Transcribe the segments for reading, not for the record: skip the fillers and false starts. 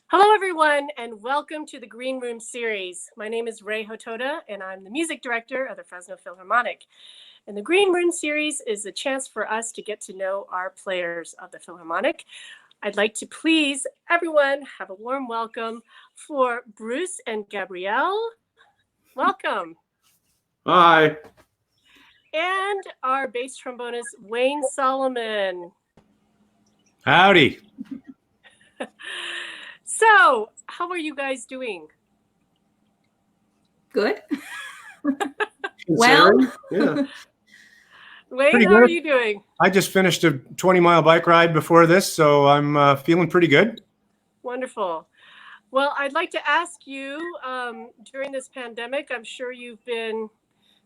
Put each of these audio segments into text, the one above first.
Hello, everyone, and welcome to the Green Room series. My name is Rei Hotoda, and I'm the music director of the Fresno Philharmonic. And the Green Room series is a chance for us to get to know our players of the Philharmonic. I'd like to please everyone have a warm welcome for Bruce and Gabrielle. Welcome. Hi. And our bass trombonist, Wayne Solomon. Howdy. So, how are you guys doing? Good. Well, yeah. Wayne, how are you doing? I just finished a 20-mile bike ride before this, so I'm feeling pretty good. Wonderful. Well, I'd like to ask you, during this pandemic, I'm sure you've been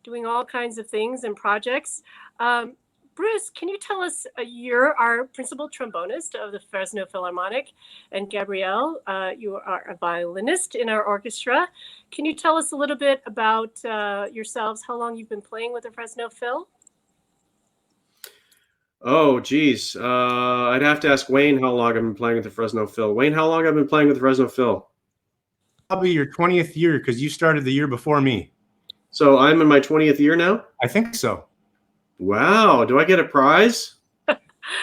doing all kinds of things and projects. Bruce, can you tell us, you're our principal trombonist of the Fresno Philharmonic, and Gabrielle, you are a violinist in our orchestra. Can you tell us a little bit about yourselves, how long you've been playing with the Fresno Phil? Oh, geez. I'd have to ask Wayne how long I've been playing with the Fresno Phil. Wayne, how long I've been playing with the Fresno Phil? Probably your 20th year, because you started the year before me. So I'm in my 20th year now? I think so. Wow. Do I get a prize?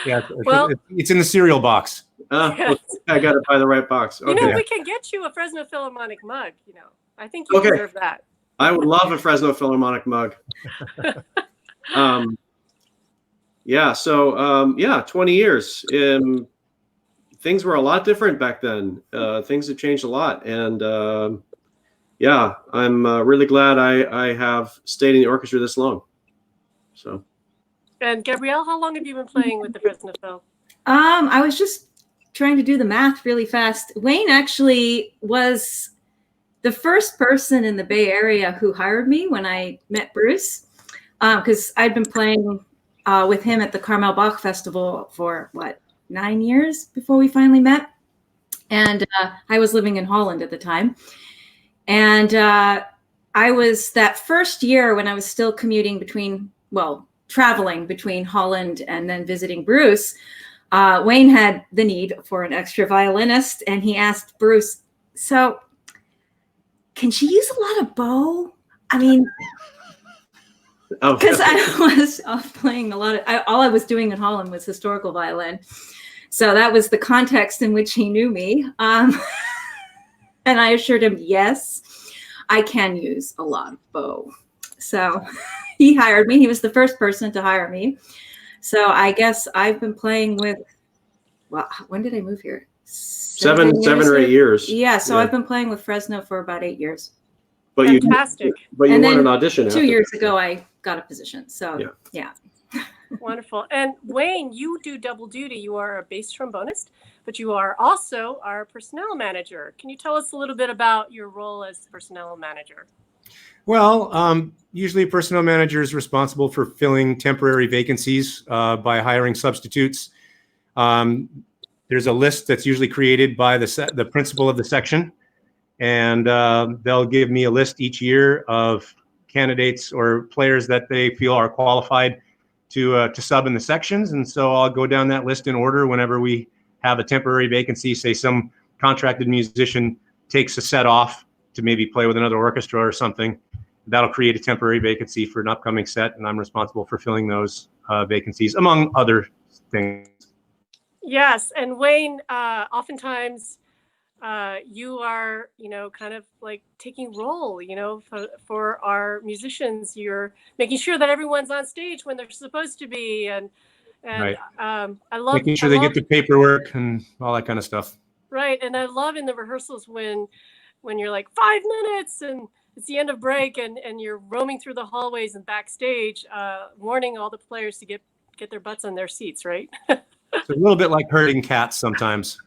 Yeah, well, it's in the cereal box. Yes. I got it by the right box. Okay. You know, we can get you a Fresno Philharmonic mug, you know. I think you deserve that. I would love a Fresno Philharmonic mug. Yeah, so 20 years. Things were a lot different back then. Things have changed a lot. And I'm really glad I have stayed in the orchestra this long. So. And Gabrielle, how long have you been playing with the Fresno Phil? I was just trying to do the math really fast. Wayne actually was the first person in the Bay Area who hired me when I met Bruce, because I'd been playing with him at the Carmel Bach Festival for 9 years before we finally met. And I was living in Holland at the time. And I was that first year when I was still commuting traveling between Holland and then visiting Bruce. Wayne had the need for an extra violinist, and he asked Bruce, so can she use a lot of bow? I mean, because I was playing a lot of, all I was doing in Holland was historical violin. So that was the context in which he knew me. And I assured him, yes, I can use a lot of bow. So he hired me. He was the first person to hire me. So I guess I've been playing with, when did I move here? Seven or 8 years. Yeah, so I've been playing with Fresno for about 8 years. But fantastic. You won an audition. 2 years ago, I got a position. So yeah. Wonderful. And Wayne, you do double duty. You are a bass trombonist, but you are also our personnel manager. Can you tell us a little bit about your role as personnel manager? Well, usually a personnel manager is responsible for filling temporary vacancies by hiring substitutes. There's a list that's usually created by the principal of the section, and they'll give me a list each year of candidates or players that they feel are qualified to sub in the sections. And so I'll go down that list in order whenever we have a temporary vacancy. Say some contracted musician takes a set off to maybe play with another orchestra or something. That'll create a temporary vacancy for an upcoming set, and I'm responsible for filling those vacancies, among other things. Yes, and Wayne, oftentimes you are, kind of like taking role, for our musicians. You're making sure that everyone's on stage when they're supposed to be, and right. I love making sure they get the paperwork and all that kind of stuff. Right, and I love in the rehearsals when you're like 5 minutes and it's the end of break, and you're roaming through the hallways and backstage, warning all the players to get their butts on their seats, right? It's a little bit like herding cats sometimes.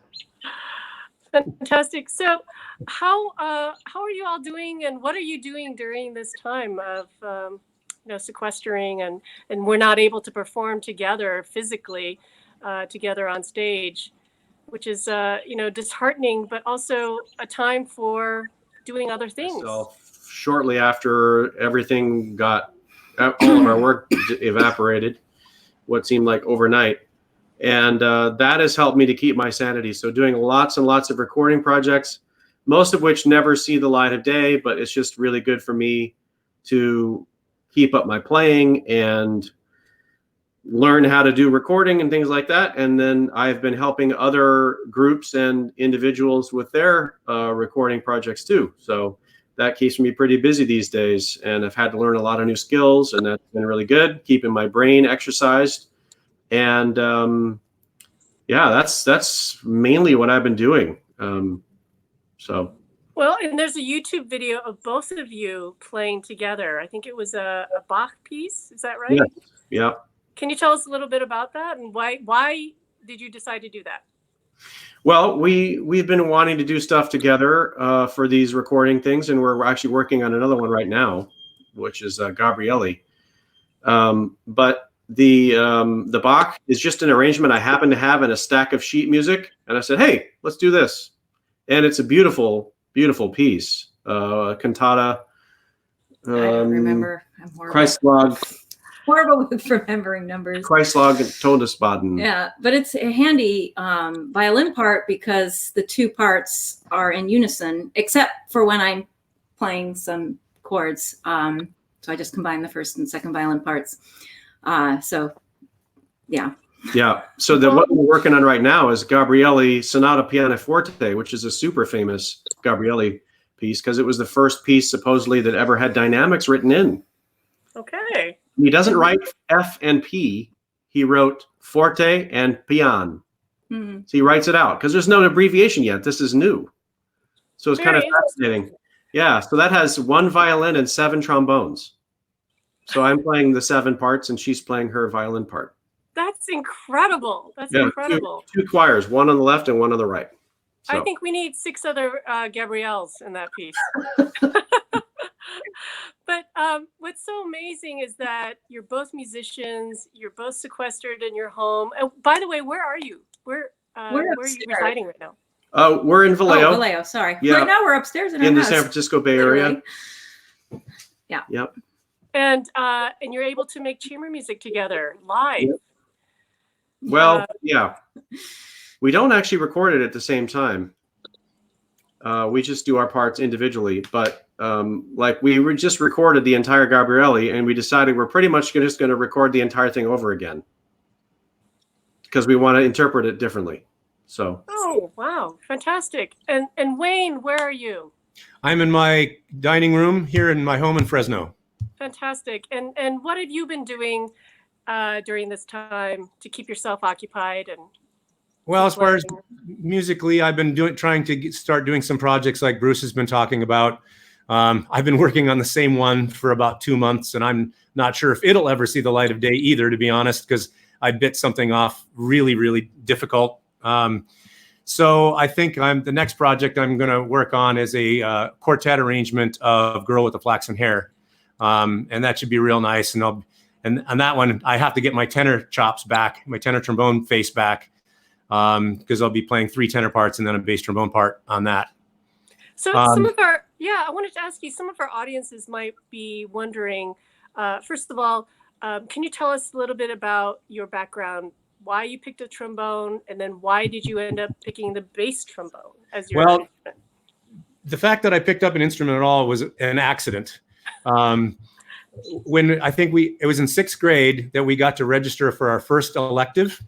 Fantastic. So how are you all doing, and what are you doing during this time of sequestering and we're not able to perform together physically together on stage, which is disheartening, but also a time for doing other things. So shortly after everything got, all of our work evaporated, what seemed like overnight, And that has helped me to keep my sanity. So doing lots and lots of recording projects, most of which never see the light of day, but it's just really good for me to keep up my playing and learn how to do recording and things like that. And then I've been helping other groups and individuals with their recording projects too. So that keeps me pretty busy these days. And I've had to learn a lot of new skills, and that's been really good, keeping my brain exercised. And yeah, that's mainly what I've been doing. So. Well, and there's a YouTube video of both of you playing together. I think it was a Bach piece. Is that right? Yeah. Yeah. Can you tell us a little bit about that, and why did you decide to do that? Well, we've been wanting to do stuff together for these recording things, and we're actually working on another one right now, which is Gabrielle. But the Bach is just an arrangement I happen to have in a stack of sheet music, and I said, hey, let's do this. And it's a beautiful, beautiful piece, cantata. I don't remember. I'm horrible. Horrible with remembering numbers. Kreislaug and Todesbaden. Yeah, but it's a handy violin part because the two parts are in unison, except for when I'm playing some chords. So I just combine the first and second violin parts. So, yeah. Yeah. So what we're working on right now is Gabrielle Sonata Pianoforte, which is a super famous Gabrielle piece because it was the first piece supposedly that ever had dynamics written in. Okay. He doesn't write F and P. He wrote forte and pian. Mm-hmm. So he writes it out because there's no abbreviation yet. This is new. So it's kind of fascinating. Yeah. So that has 1 violin and 7 trombones. So I'm playing the 7 parts and she's playing her violin part. That's incredible. That's incredible. Two choirs, 1 on the left and 1 on the right. So. I think we need 6 other Gabrielles in that piece. But what's so amazing is that you're both musicians. You're both sequestered in your home. And by the way, where are you? Where are you residing right now? We're in Vallejo. Oh, Vallejo. Sorry. Yeah. Right now we're upstairs in the San Francisco Bay Area. Yeah. Yep. And you're able to make chamber music together live. Yep. Well, yeah. We don't actually record it at the same time. We just do our parts individually, but like we just recorded the entire Gabrielle, and we decided we're pretty much just going to record the entire thing over again because we want to interpret it differently. So. Oh, wow. Fantastic. And Wayne, where are you? I'm in my dining room here in my home in Fresno. Fantastic. And what have you been doing during this time to keep yourself occupied? And well, as far as musically, I've been trying to start doing some projects like Bruce has been talking about. I've been working on the same one for about 2 months, and I'm not sure if it'll ever see the light of day either, to be honest, because I bit something off really, really difficult. So I think the next project I'm going to work on is a quartet arrangement of Girl with the Flaxen Hair, and that should be real nice. And on that one, I have to get my tenor chops back, my tenor trombone face back. Because I'll be playing 3 tenor parts and then a bass trombone part on that. So some of our, I wanted to ask you, some of our audiences might be wondering, first of all, can you tell us a little bit about your background, why you picked a trombone, and then why did you end up picking the bass trombone as your instrument? The fact that I picked up an instrument at all was an accident. When I think it was in 6th grade that we got to register for our first elective.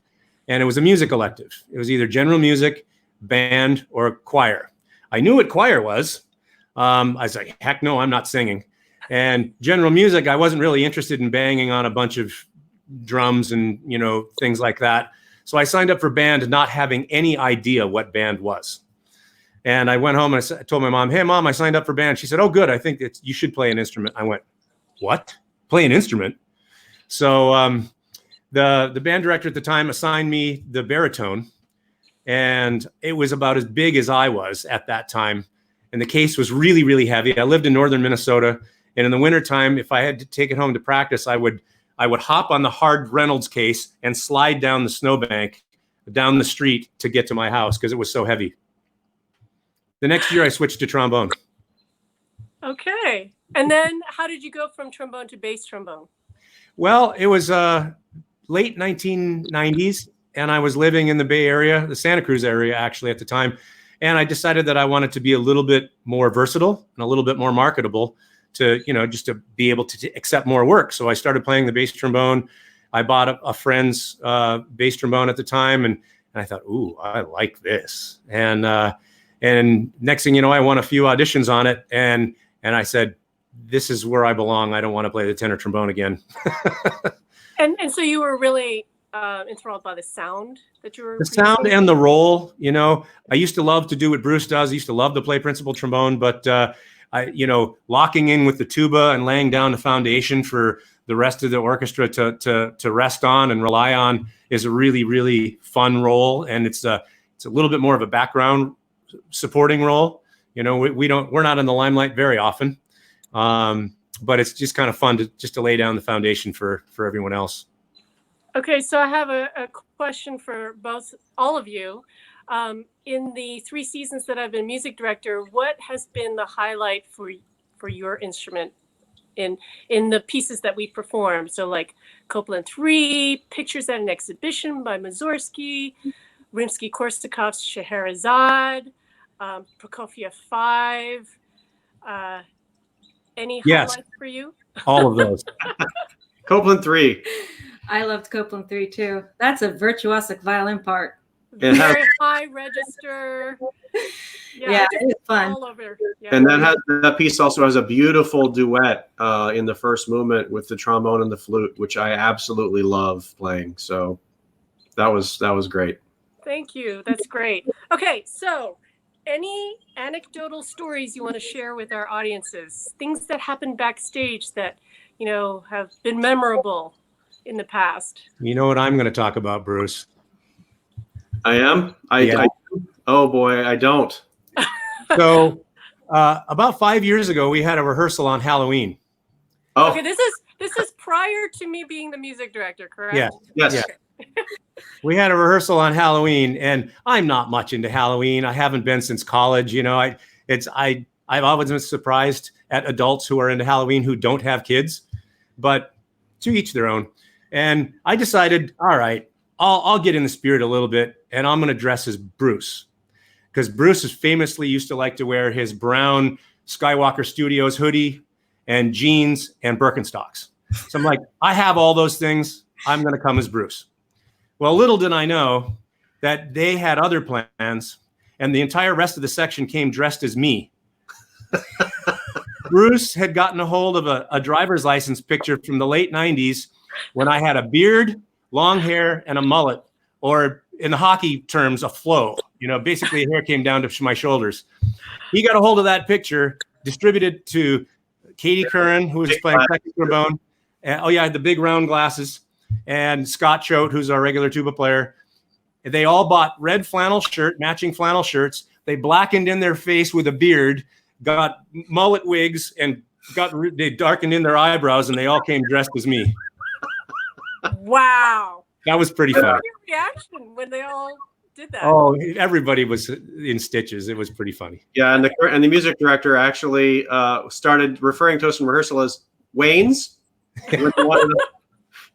And it was a music elective. It was either general music, band, or choir. I knew what choir was. I was like, heck no, I'm not singing. And general music, I wasn't really interested in banging on a bunch of drums and, things like that. So I signed up for band not having any idea what band was. And I went home and I told my mom, hey, Mom, I signed up for band. She said, oh, good. I think you should play an instrument. I went, what? Play an instrument? So the band director at the time assigned me the baritone, and it was about as big as I was at that time. And the case was really, really heavy. I lived in northern Minnesota, and in the wintertime, if I had to take it home to practice, I would hop on the hard Reynolds case and slide down the snowbank down the street to get to my house because it was so heavy. The next year, I switched to trombone. Okay. And then how did you go from trombone to bass trombone? Well, it was late 1990s, and I was living in the Bay Area, the Santa Cruz area actually at the time. And I decided that I wanted to be a little bit more versatile and a little bit more marketable to, just to be able to accept more work. So I started playing the bass trombone. I bought a friend's bass trombone at the time, and I thought, ooh, I like this. And next thing you know, I won a few auditions on it, and I said, this is where I belong. I don't want to play the tenor trombone again. And so you were really enthralled by the sound that you were the sound producing? And the role. I used to love to do what Bruce does. I used to love to play principal trombone, but locking in with the tuba and laying down the foundation for the rest of the orchestra to rest on and rely on is a really, really fun role. And it's a little bit more of a background supporting role. We're not in the limelight very often. But it's just kind of fun to lay down the foundation for everyone else. Okay, so I have a question for all of you. In the 3 seasons that I've been music director, what has been the highlight for your instrument in the pieces that we perform? So like Copland 3, Pictures at an Exhibition by Mussorgsky, Rimsky-Korsakov's Scheherazade, Prokofiev 5. Any highlights for you? All of those. Copland 3. I loved Copland 3 too. That's a virtuosic violin part. Very high register. Yeah, it's fun. All over. Yeah. And that piece also has a beautiful duet in the first movement with the trombone and the flute, which I absolutely love playing. So that was great. Thank you. That's great. Okay, so any anecdotal stories you want to share with our audiences? Things that happened backstage that, have been memorable in the past? You know what I'm going to talk about, Bruce? I am? Yeah. Oh boy, I don't. So about 5 years ago, we had a rehearsal on Halloween. Oh. Okay, this is prior to me being the music director, correct? Yeah. Yes. Yeah. We had a rehearsal on Halloween, and I'm not much into Halloween. I haven't been since college. I've always been surprised at adults who are into Halloween who don't have kids, but to each their own. And I decided, all right, I'll get in the spirit a little bit, and I'm going to dress as Bruce, because Bruce is famously used to like to wear his brown Skywalker Studios hoodie and jeans and Birkenstocks. So I'm like, I have all those things. I'm going to come as Bruce. Well, little did I know that they had other plans, and the entire rest of the section came dressed as me. Bruce had gotten a hold of a driver's license picture from the late 90s when I had a beard, long hair, and a mullet, or in the hockey terms, a flow. Basically hair came down to my shoulders. He got a hold of that picture, distributed to Katie Curran, who was playing second trombone. The big round glasses. And Scott Choate, who's our regular tuba player. They all bought red matching flannel shirts. They blackened in their face with a beard, got mullet wigs, and they darkened in their eyebrows, and they all came dressed as me. Wow. That was pretty What fun. was your reaction when they all did that? Oh, everybody was in stitches. It was pretty funny. Yeah, and the music director actually started referring to us in rehearsal as Wayne's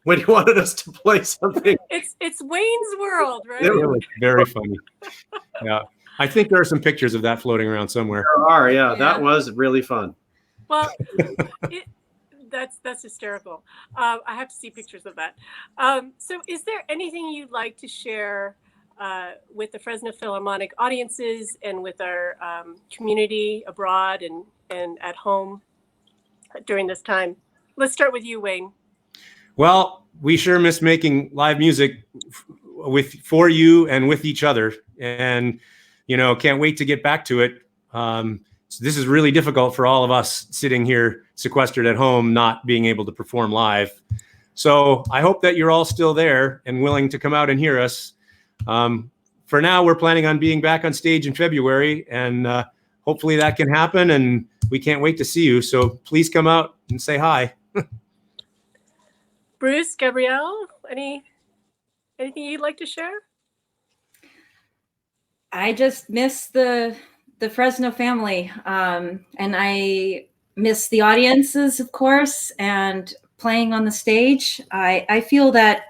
when he wanted us to play something. It's Wayne's World, right? It was very funny. Yeah, I think there are some pictures of that floating around somewhere. There are, yeah. That was really fun. Well, that's hysterical. I have to see pictures of that. So is there anything you'd like to share with the Fresno Philharmonic audiences and with our community abroad and at home during this time? Let's start with you, Wayne. Well, we sure miss making live music for you and with each other, and can't wait to get back to it. So this is really difficult for all of us sitting here sequestered at home, not being able to perform live. So I hope that you're all still there and willing to come out and hear us. For now, we're planning on being back on stage in February, and hopefully that can happen. And we can't wait to see you. So please come out and say hi. Bruce, Gabrielle, anything you'd like to share? I just miss the Fresno family, and I miss the audiences, of course, and playing on the stage. I feel that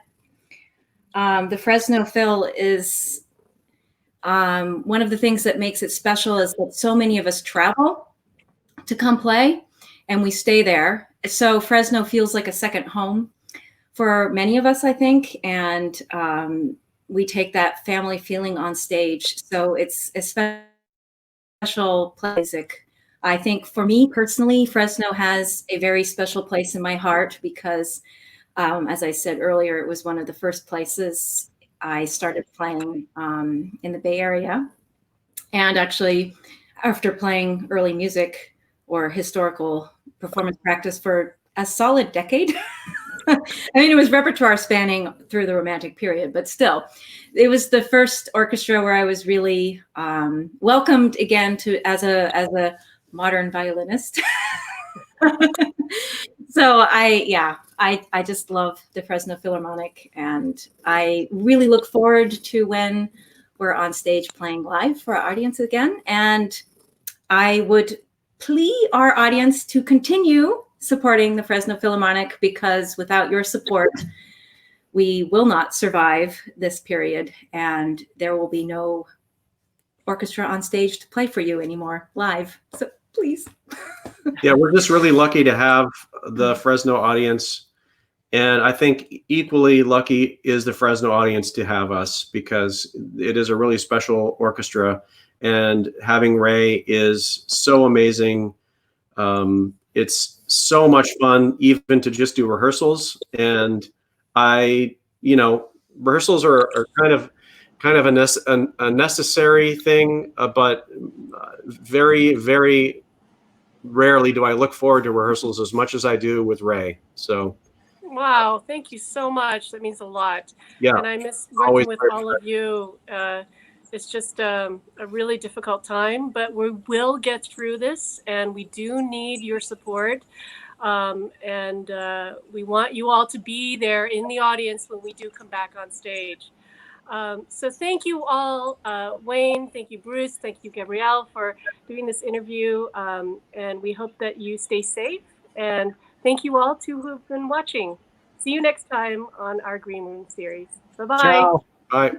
the Fresno Phil is one of the things that makes it special is that so many of us travel to come play, and we stay there. So Fresno feels like a second home for many of us, I think, and we take that family feeling on stage. So it's a special place. I think for me personally, Fresno has a very special place in my heart because, as I said earlier, it was one of the first places I started playing in the Bay Area. And actually, after playing early music or historical performance practice for a solid decade, I mean, it was repertoire spanning through the Romantic period, but still, it was the first orchestra where I was really welcomed again as a modern violinist. So I just love the Fresno Philharmonic, and I really look forward to when we're on stage playing live for our audience again. And I would plea our audience to continue supporting the Fresno Philharmonic, because without your support, we will not survive this period, and there will be no orchestra on stage to play for you anymore live. So please. Yeah, we're just really lucky to have the Fresno audience. And I think equally lucky is the Fresno audience to have us, because it is a really special orchestra. And having Rei is so amazing. It's so much fun, even to just do rehearsals. And rehearsals are kind of a necessary thing, but very, very rarely do I look forward to rehearsals as much as I do with Rei. So, Wow, thank you so much. That means a lot. yeah, And I miss working always with great. all of you. It's just a really difficult time, but we will get through this, and we do need your support. And we want you all to be there in the audience when we do come back on stage. So thank you all, Wayne, thank you, Bruce, thank you, Gabrielle, for doing this interview. And we hope that you stay safe. And thank you all who have been watching. See you next time on our Green Room series. Bye-bye. Ciao. Bye.